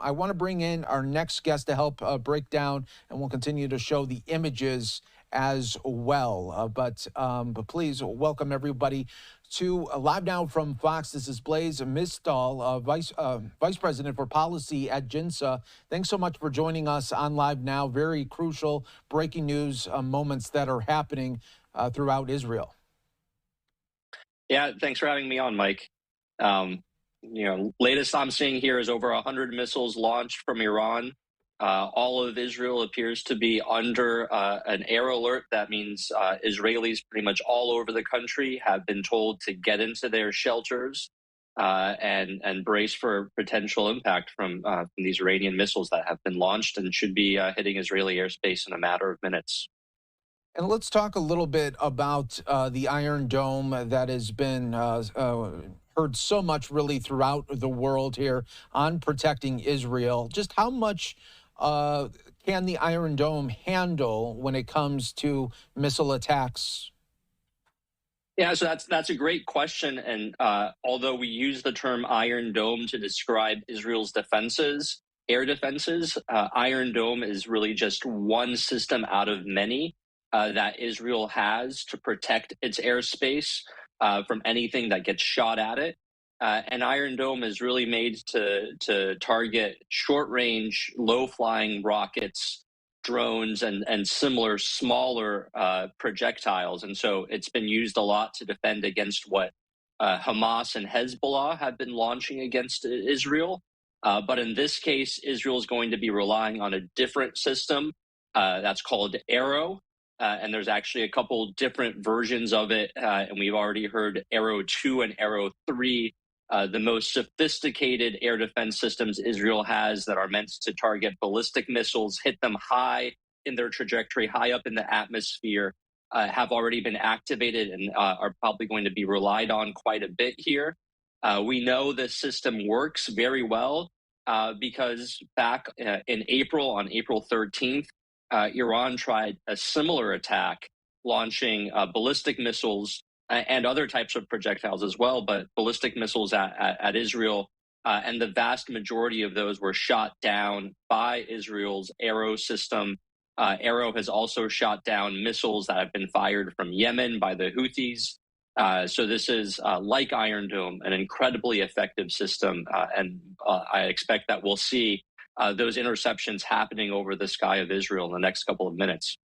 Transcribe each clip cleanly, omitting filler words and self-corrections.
I want to bring in our next guest to help break down, and we'll continue to show the images as well. But please welcome everybody to Live Now from Fox. This is Blaise Mistal, Vice President for Policy at GINSA. Thanks so much for joining us on Live Now. Very crucial breaking news moments that are happening throughout Israel. Yeah, thanks for having me on, Mike. Latest I'm seeing here is over 100 missiles launched from Iran. All of Israel appears to be under an air alert. That means Israelis pretty much all over the country have been told to get into their shelters and brace for potential impact from these Iranian missiles that have been launched and should be hitting Israeli airspace in a matter of minutes. And let's talk a little bit about the Iron Dome that has been heard so much really throughout the world here on protecting Israel. Just how much can the Iron Dome handle when it comes to missile attacks? Yeah, so that's a great question. And although we use the term Iron Dome to describe Israel's defenses, air defenses, Iron Dome is really just one system out of many that Israel has to protect its airspace from anything that gets shot at it. And Iron Dome is really made to target short-range, low-flying rockets, drones, and similar smaller projectiles. And so it's been used a lot to defend against what Hamas and Hezbollah have been launching against Israel. But in this case, Israel is going to be relying on a different system that's called Arrow. And there's actually a couple different versions of it. And we've already heard Arrow 2 and Arrow 3. The most sophisticated air defense systems Israel has that are meant to target ballistic missiles, hit them high in their trajectory, high up in the atmosphere, have already been activated and are probably going to be relied on quite a bit here. We know this system works very well because back in April, on April 13th, Iran tried a similar attack, launching ballistic missiles and other types of projectiles as well, but ballistic missiles at Israel. And the vast majority of those were shot down by Israel's Arrow system. Arrow has also shot down missiles that have been fired from Yemen by the Houthis. So this is, like Iron Dome, an incredibly effective system. And I expect that we'll see those interceptions happening over the sky of Israel in the next couple of minutes.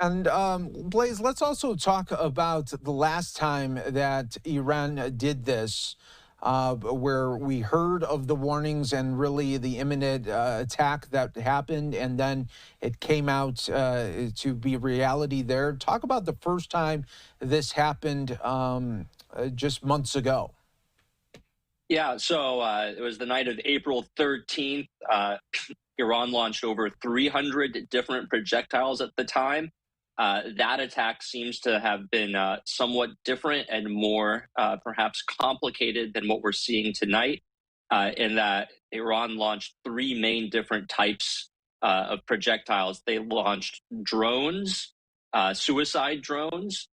And Blaise, let's also talk about the last time that Iran did this, where we heard of the warnings and really the imminent attack that happened, and then it came out to be reality there. Talk about the first time this happened just months ago. Yeah, so it was the night of April 13th. Iran launched over 300 different projectiles at the time. That attack seems to have been somewhat different and more perhaps complicated than what we're seeing tonight, in that Iran launched three main different types of projectiles. They launched drones, suicide drones,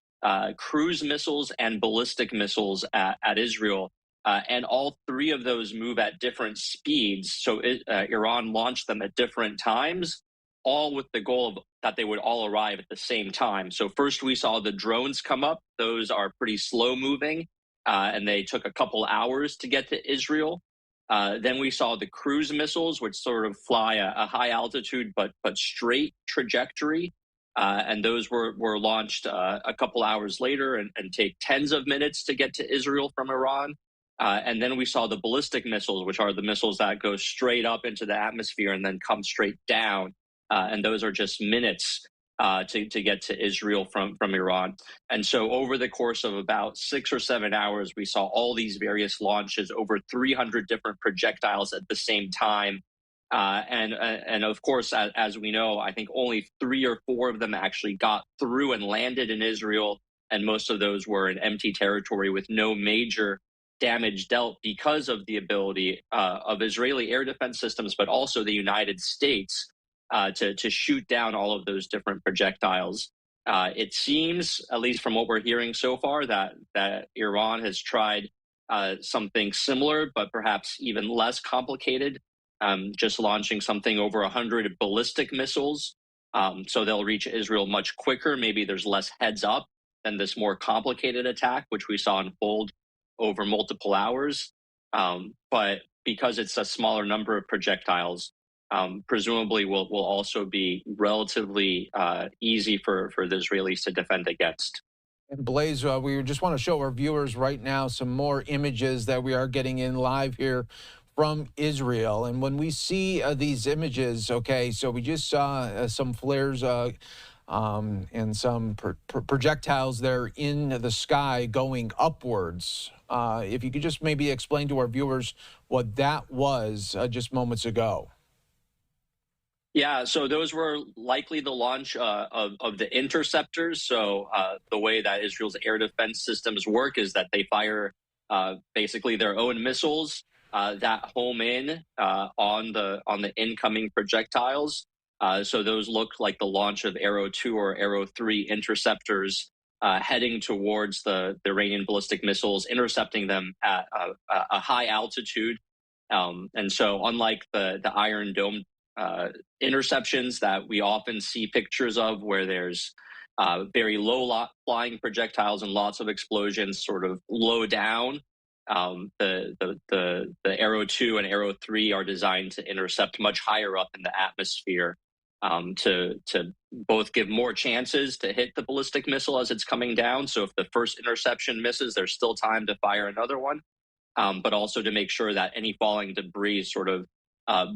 cruise missiles, and ballistic missiles at Israel. And all three of those move at different speeds. So Iran launched them at different times, all with the goal of that they would all arrive at the same time. So first we saw the drones come up. Those are pretty slow moving, and they took a couple hours to get to Israel. Then we saw the cruise missiles, which sort of fly a high altitude but straight trajectory. And those were launched a couple hours later and take tens of minutes to get to Israel from Iran. And then we saw the ballistic missiles, which are the missiles that go straight up into the atmosphere and then come straight down. And those are just minutes to get to Israel from Iran. And so over the course of about 6 or 7 hours, we saw all these various launches, over 300 different projectiles at the same time. And of course, as we know, I think only 3 or 4 of them actually got through and landed in Israel. And most of those were in empty territory with no major damage dealt because of the ability of Israeli air defense systems, but also the United States to shoot down all of those different projectiles. It seems, at least from what we're hearing so far, that Iran has tried something similar, but perhaps even less complicated just launching something over 100 ballistic missiles. So they'll reach Israel much quicker. Maybe there's less heads up than this more complicated attack, which we saw unfold over multiple hours. But because it's a smaller number of projectiles, presumably will also be relatively easy for the Israelis to defend against. And Blaze, we just want to show our viewers right now some more images that we are getting in live here from Israel. And when we see these images, okay, so we just saw some flares and some projectiles there in the sky going upwards. If you could just maybe explain to our viewers what that was just moments ago. Yeah, so those were likely the launch of the interceptors. So the way that Israel's air defense systems work is that they fire basically their own missiles that home in on the incoming projectiles. So those look like the launch of Arrow 2 or Arrow 3 interceptors heading towards the Iranian ballistic missiles, intercepting them at a high altitude. And so unlike the Iron Dome interceptions that we often see pictures of, where there's very low flying projectiles and lots of explosions, sort of low down. The Arrow 2 and Arrow 3 are designed to intercept much higher up in the atmosphere, to both give more chances to hit the ballistic missile as it's coming down. So if the first interception misses, there's still time to fire another one, but also to make sure that any falling debris sort of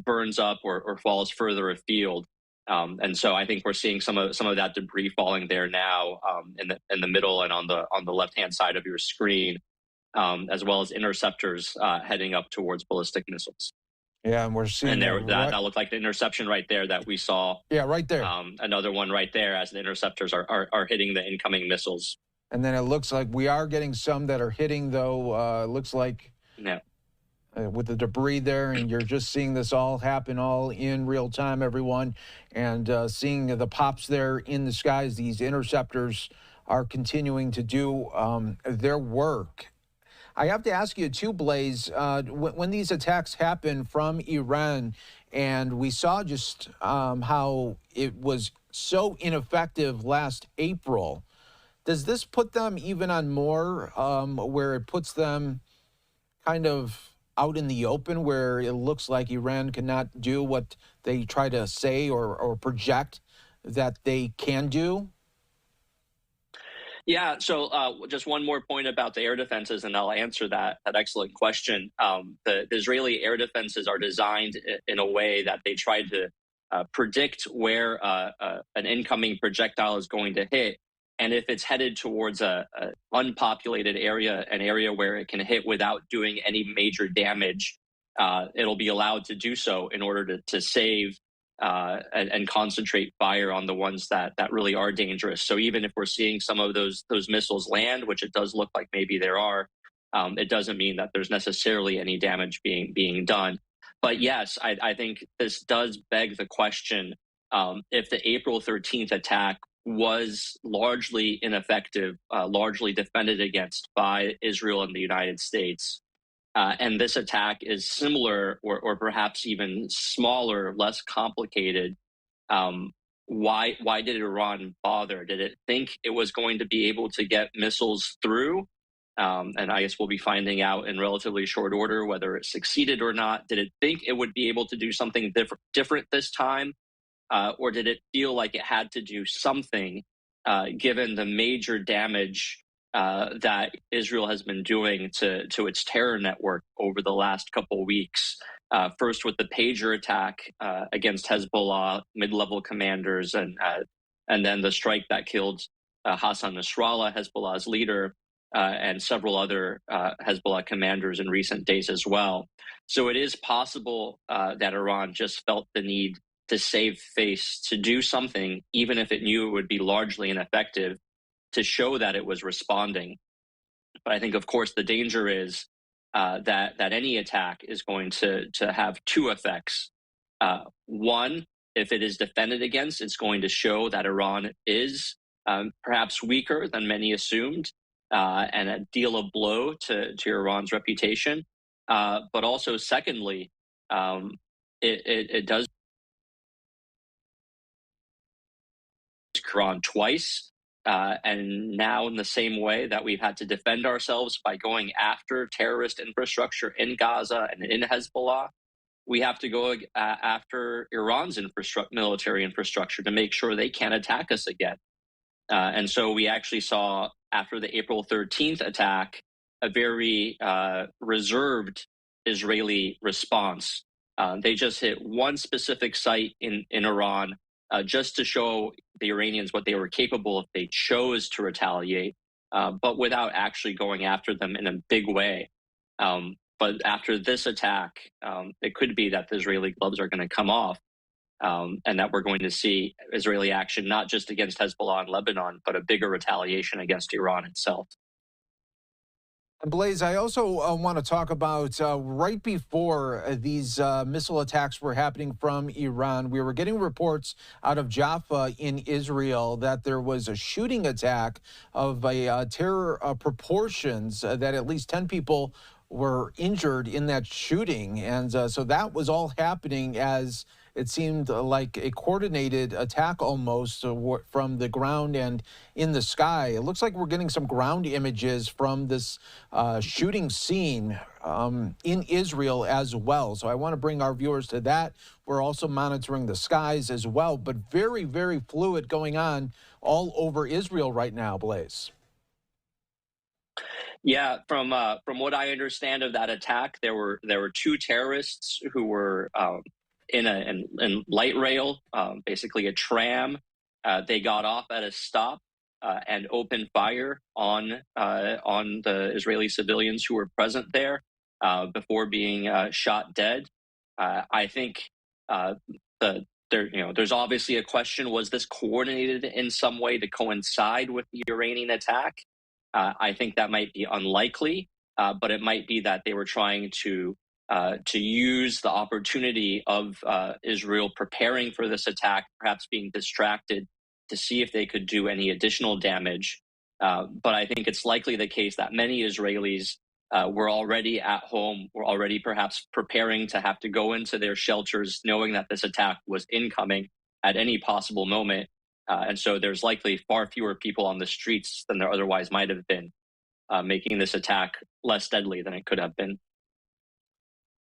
burns up or falls further afield. And so I think we're seeing some of that debris falling there now, in the middle and on the left hand side of your screen, as well as interceptors heading up towards ballistic missiles. Yeah, and we're seeing that looked like the interception right there that we saw. Yeah, right there. Another one right there as the interceptors are hitting the incoming missiles. And then it looks like we are getting some that are hitting, though. Looks like with the debris there, and you're just seeing this all happen all in real time, everyone, and seeing the pops there in the skies. These interceptors are continuing to do their work. I have to ask you too, Blaze, when these attacks happen from Iran, and we saw just how it was so ineffective last April, does this put them even on more, where it puts them kind of out in the open, where it looks like Iran cannot do what they try to say or project that they can do? Yeah, so just one more point about the air defenses, and I'll answer that excellent question. The Israeli air defenses are designed in a way that they try to predict where an incoming projectile is going to hit. And if it's headed towards a unpopulated area, an area where it can hit without doing any major damage, it'll be allowed to do so in order to save and concentrate fire on the ones that really are dangerous. So even if we're seeing some of those missiles land, which it does look like maybe there are, it doesn't mean that there's necessarily any damage being done. But yes, I think this does beg the question, if the April 13th attack was largely ineffective, largely defended against by Israel and the United States, and this attack is similar or perhaps even smaller, less complicated, why did Iran bother? Did it think it was going to be able to get missiles through? And I guess we'll be finding out in relatively short order whether it succeeded or not. Did it think it would be able to do something different this time? Or did it feel like it had to do something, given the major damage that Israel has been doing to its terror network over the last couple of weeks? First with the pager attack against Hezbollah mid-level commanders, and then the strike that killed Hassan Nasrallah, Hezbollah's leader, and several other Hezbollah commanders in recent days as well. So it is possible that Iran just felt the need to save face, to do something, even if it knew it would be largely ineffective, to show that it was responding. But I think, of course, the danger is that any attack is going to have two effects. One, if it is defended against, it's going to show that Iran is perhaps weaker than many assumed, and deal a blow to Iran's reputation. But also, secondly, it does Quran twice. And now, in the same way that we've had to defend ourselves by going after terrorist infrastructure in Gaza and in Hezbollah, we have to go after Iran's military infrastructure to make sure they can't attack us again. And so we actually saw, after the April 13th attack, a very reserved Israeli response. They just hit one specific site in Iran just to show the Iranians what they were capable if they chose to retaliate, but without actually going after them in a big way. But after this attack, it could be that the Israeli gloves are going to come off, and that we're going to see Israeli action not just against Hezbollah and Lebanon, but a bigger retaliation against Iran itself. And Blaze, I also want to talk about right before these missile attacks were happening from Iran, we were getting reports out of Jaffa in Israel that there was a shooting attack of a terror proportions, that at least 10 people were injured in that shooting. And so that was all happening as it seemed like a coordinated attack almost from the ground and in the sky. It looks like we're getting some ground images from this shooting scene in Israel as well. So I want to bring our viewers to that. We're also monitoring the skies as well, but very, very fluid going on all over Israel right now, Blaze. Yeah, from what I understand of that attack, there were two terrorists who were in light rail, basically a tram. They got off at a stop and opened fire on the Israeli civilians who were present there before being shot dead. I think there's obviously a question: was this coordinated in some way to coincide with the Iranian attack? I think that might be unlikely, but it might be that they were trying to use the opportunity of Israel preparing for this attack, perhaps being distracted, to see if they could do any additional damage. But I think it's likely the case that many Israelis were already at home, were already perhaps preparing to have to go into their shelters, knowing that this attack was incoming at any possible moment. And so there's likely far fewer people on the streets than there otherwise might have been, making this attack less deadly than it could have been.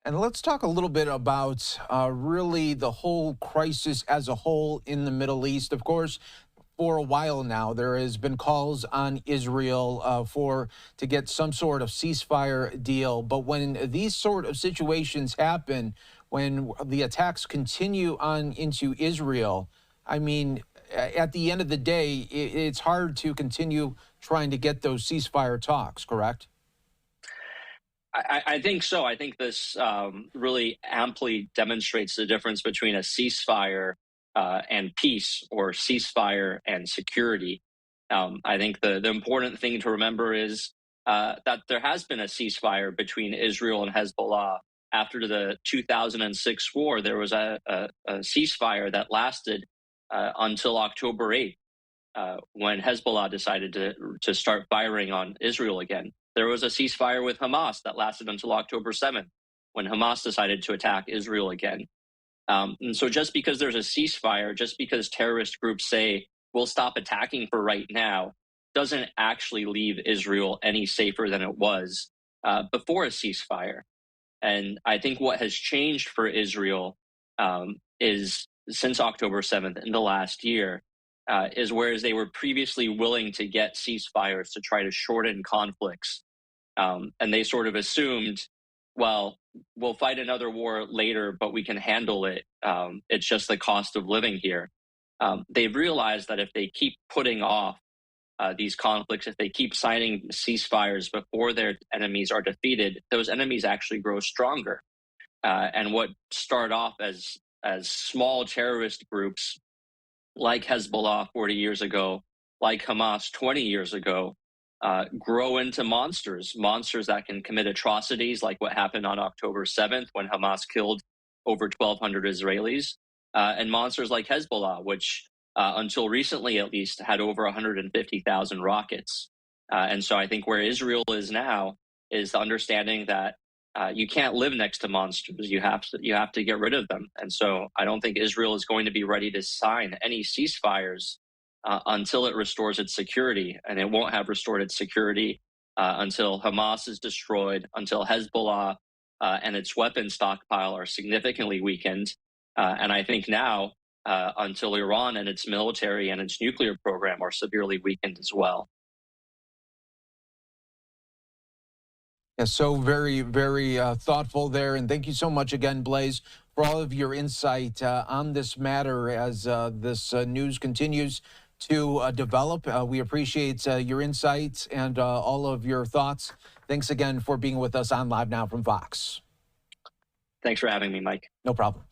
And let's talk a little bit about really the whole crisis as a whole in the Middle East. Of course, for a while now, there has been calls on Israel to get some sort of ceasefire deal. But when these sort of situations happen, when the attacks continue on into Israel, I mean, at the end of the day, it's hard to continue trying to get those ceasefire talks, correct? I think so. I think this really amply demonstrates the difference between a ceasefire and peace, or ceasefire and security. I think the important thing to remember is that there has been a ceasefire between Israel and Hezbollah. After the 2006 war, there was a ceasefire that lasted until October 8th, when Hezbollah decided to start firing on Israel again. There was a ceasefire with Hamas that lasted until October 7th, when Hamas decided to attack Israel again. And so just because there's a ceasefire, just because terrorist groups say, we'll stop attacking for right now, doesn't actually leave Israel any safer than it was before a ceasefire. And I think what has changed for Israel is, since October 7th in the last year, is whereas they were previously willing to get ceasefires to try to shorten conflicts, and they sort of assumed, well, we'll fight another war later, but we can handle it. It's just the cost of living here. They've realized that if they keep putting off these conflicts, if they keep signing ceasefires before their enemies are defeated, those enemies actually grow stronger. And what start off as small terrorist groups like Hezbollah 40 years ago, like Hamas 20 years ago, grow into monsters that can commit atrocities like what happened on October 7th when Hamas killed over 1,200 Israelis, and monsters like Hezbollah, which until recently at least had over 150,000 rockets. And so I think where Israel is now is the understanding that you can't live next to monsters. You have to get rid of them. And so I don't think Israel is going to be ready to sign any ceasefires until it restores its security, and it won't have restored its security until Hamas is destroyed, until Hezbollah and its weapon stockpile are significantly weakened, and I think now until Iran and its military and its nuclear program are severely weakened as well. Yeah, so very, very thoughtful there. And thank you so much again, Blaze, for all of your insight on this matter as this news continues to develop. We appreciate your insights and all of your thoughts. Thanks again for being with us on Live Now from Fox. Thanks for having me, Mike. No problem.